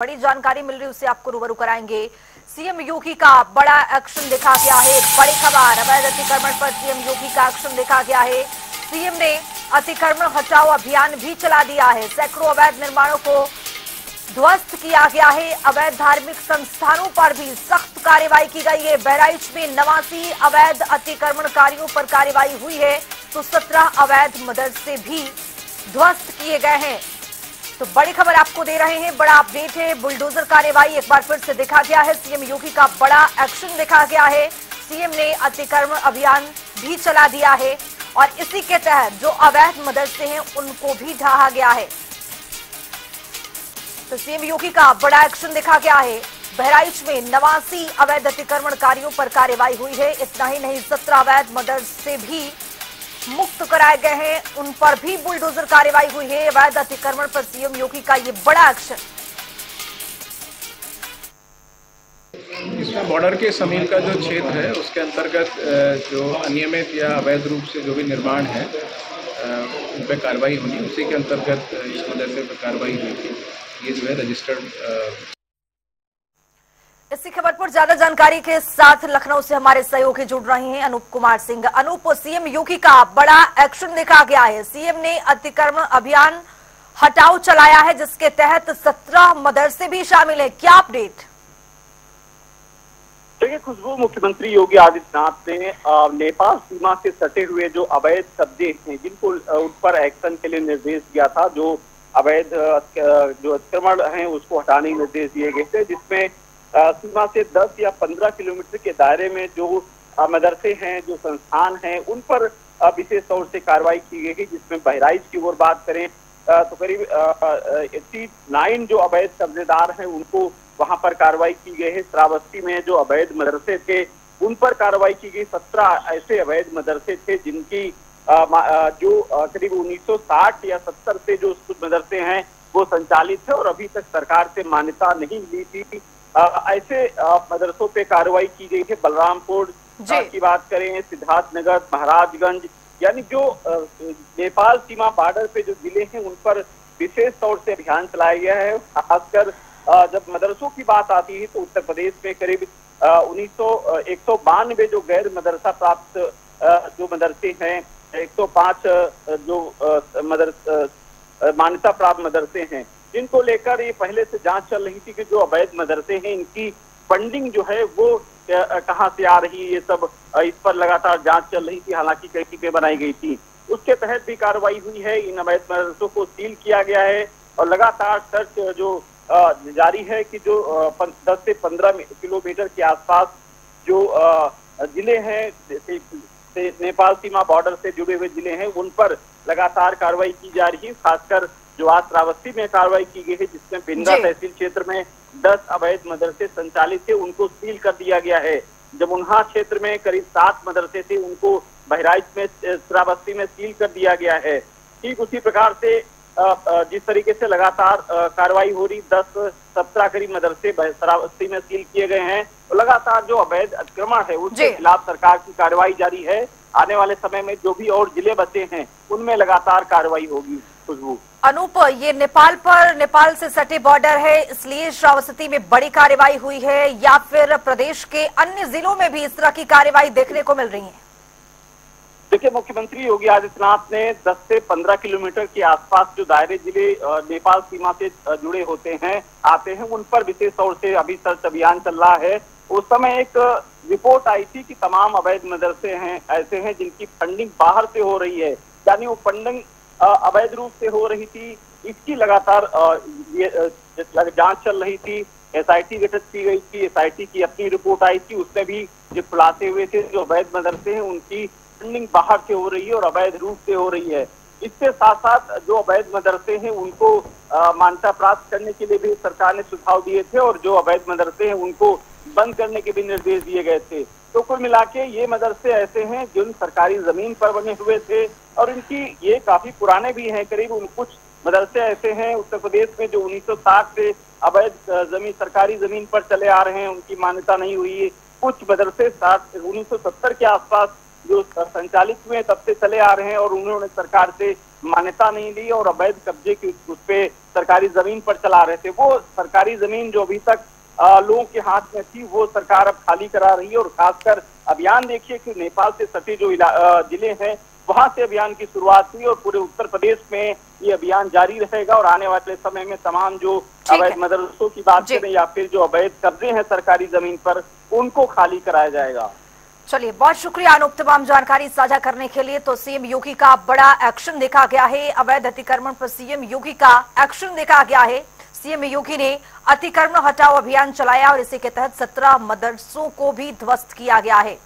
बड़ी जानकारी मिल रही है, उससे आपको रूबरू कराएंगे। सीएम योगी का बड़ा एक्शन देखा गया है। बड़ी खबर, अवैध अतिक्रमण पर सीएम योगी का एक्शन देखा गया है। सीएम ने अतिक्रमण हटाओ अभियान भी चला दिया है। सैकड़ों अवैध निर्माणों को ध्वस्त किया गया है। अवैध धार्मिक संस्थानों पर भी सख्त कार्रवाई की गई है। बहराइच में 89 अवैध अतिक्रमणकारियों पर कार्रवाई हुई है, तो 17 अवैध मदरसे भी ध्वस्त किए गए हैं। तो बड़ी खबर आपको दे रहे हैं, बड़ा अपडेट है। बुलडोजर कार्रवाई एक बार फिर से देखा गया है। सीएम योगी का बड़ा एक्शन देखा गया है। सीएम ने अतिक्रमण अभियान भी चला दिया है और इसी के तहत जो अवैध मदरसे हैं उनको भी ढहा गया है। तो सीएम योगी का बड़ा एक्शन देखा गया है। बहराइच में 89 अवैध अतिक्रमणकारियों पर कार्रवाई हुई है। इतना ही नहीं, 17 अवैध मदरसे भी मुक्त कराए गए हैं, उन पर भी बुलडोजर कार्रवाई हुई है। अवैध अतिक्रमण पर सीएम योगी का ये बड़ा एक्शन। इसमें बॉर्डर के समीप का जो क्षेत्र है उसके अंतर्गत जो अनियमित या अवैध रूप से जो भी निर्माण है उन पर कार्रवाई होनी, उसी के अंतर्गत इस मदरसे पर कार्रवाई हुई थी। ये जो है रजिस्टर्ड। इसी खबर पर ज्यादा जानकारी के साथ लखनऊ से हमारे सहयोगी जुड़ रहे हैं अनूप कुमार सिंह। अनूप, सीएम योगी का बड़ा एक्शन देखा गया है। सीएम ने अतिक्रमण अभियान हटाओ चलाया है, जिसके तहत 17 मदरसे भी शामिल है। क्या अपडेट? देखिए खुशबू, मुख्यमंत्री योगी आदित्यनाथ ने नेपाल सीमा से सटे हुए जो अवैध कब्जे हैं जिनको उन पर एक्शन के लिए निर्देश दिया था, जो अवैध जो अतिक्रमण है उसको हटाने के निर्देश दिए गए थे, जिसमें सीमा से 10 या 15 किलोमीटर के दायरे में जो मदरसे हैं, जो संस्थान हैं, उन पर विशेष तौर से कार्रवाई की गई है। जिसमें बहराइच की ओर बात करें तो करीब 89 जो अवैध कब्जेदार हैं उनको वहां पर कार्रवाई की गई है। श्रावस्ती में जो अवैध मदरसे थे उन पर कार्रवाई की गई। 17 ऐसे अवैध मदरसे थे जिनकी जो करीब 1960 या 70 से जो मदरसे हैं वो संचालित थे और अभी तक सरकार से मान्यता नहीं मिली थी। ऐसे मदरसों पे कार्रवाई की गई है। बलरामपुर की बात करें, सिद्धार्थनगर, महाराजगंज, यानी जो नेपाल सीमा बॉर्डर पे जो जिले हैं उन पर विशेष तौर से अभियान चलाया गया है। खासकर जब मदरसों की बात आती है तो उत्तर प्रदेश में करीब 192 जो गैर मदरसा प्राप्त जो मदरसे हैं, 105 जो मान्यता प्राप्त मदरसे हैं, जिनको लेकर ये पहले से जांच चल रही थी कि जो अवैध मदरसे हैं इनकी फंडिंग जो है वो कहां से आ रही है। ये सब इस पर लगातार जांच चल रही थी, हालांकि कई टीमें बनाई गई थी। उसके तहत भी कार्रवाई हुई है। इन अवैध मदरसों को सील किया गया है और लगातार सर्च जो जारी है कि जो 10 से 15 किलोमीटर के आसपास जो जिले हैं, नेपाल सीमा बॉर्डर से जुड़े हुए जिले हैं, उन पर लगातार कार्रवाई की जा रही है। खासकर जो आज श्रावस्ती में कार्रवाई की गई है, जिसमें बिंद्रा तहसील क्षेत्र में 10 अवैध मदरसे संचालित थे, उनको सील कर दिया गया है। जमुना क्षेत्र में करीब 7 मदरसे थे, उनको बहराइच में श्रावस्ती में सील कर दिया गया है। ठीक उसी प्रकार से जिस तरीके से लगातार कार्रवाई हो रही, 10-17 करीब मदरसे श्रावस्ती में सील किए गए हैं, तो लगातार जो अवैध अतिक्रमण है उसके खिलाफ सरकार की कार्रवाई जारी है। आने वाले समय में जो भी और जिले बचे हैं उनमें लगातार कार्रवाई होगी। खुशबू, अनूप, ये नेपाल से सटे बॉर्डर है, इसलिए श्रावस्ती में बड़ी कार्रवाई हुई है या फिर प्रदेश के अन्य जिलों में भी इस तरह की कार्रवाई देखने को मिल रही है? देखिए, मुख्यमंत्री योगी आदित्यनाथ ने 10 से 15 किलोमीटर के आसपास जो दायरे जिले नेपाल सीमा से जुड़े होते हैं, आते हैं, उन पर विशेष तौर से अभी सर्च अभियान चल रहा है। उस समय एक रिपोर्ट आई थी कि तमाम अवैध मदरसे हैं ऐसे हैं जिनकी फंडिंग बाहर से हो रही है, यानी वो फंडिंग अवैध रूप से हो रही थी। इसकी लगातार जांच चल रही थी। SIT गठित की गई थी। SIT की अपनी रिपोर्ट आई थी, उसमें भी जो खुलासे हुए थे जो अवैध मदरसे हैं उनकी फंडिंग बाहर से हो रही है और अवैध रूप से हो रही है। इसके साथ साथ जो अवैध मदरसे हैं उनको मान्यता प्राप्त करने के लिए भी सरकार ने सुझाव दिए थे और जो अवैध मदरसे हैं उनको बंद करने के भी निर्देश दिए गए थे। तो कुल मिला के ये मदरसे ऐसे हैं जिन सरकारी जमीन पर बने हुए थे और इनकी ये काफी पुराने भी हैं। करीब कुछ मदरसे ऐसे हैं उत्तर प्रदेश में जो 1960 से अवैध जमीन, सरकारी जमीन पर चले आ रहे हैं, उनकी मान्यता नहीं हुई है। कुछ मदरसे 1970 के आसपास जो संचालित हुए तब से चले आ रहे हैं और उन्होंने सरकार से मान्यता नहीं ली और अवैध कब्जे की उस पे सरकारी जमीन पर चला रहे थे। वो सरकारी जमीन जो अभी तक लोगों के हाथ में थी वो सरकार अब खाली करा रही है। और खासकर अभियान देखिए कि नेपाल से सटे जो जिले हैं वहां से अभियान की शुरुआत हुई और पूरे उत्तर प्रदेश में ये अभियान जारी रहेगा और आने वाले समय में तमाम जो अवैध मदरसों की बात करें या फिर जो अवैध कब्जे हैं सरकारी जमीन पर उनको खाली कराया जाएगा। चलिए, बहुत शुक्रिया अनूप तमाम जानकारी साझा करने के लिए। तो सीएम योगी का बड़ा एक्शन देखा गया है, अवैध अतिक्रमण पर सीएम योगी का एक्शन देखा गया है। सीएम योगी ने अतिक्रमण हटाओ अभियान चलाया और इसी के तहत 17 मदरसों को भी ध्वस्त किया गया है।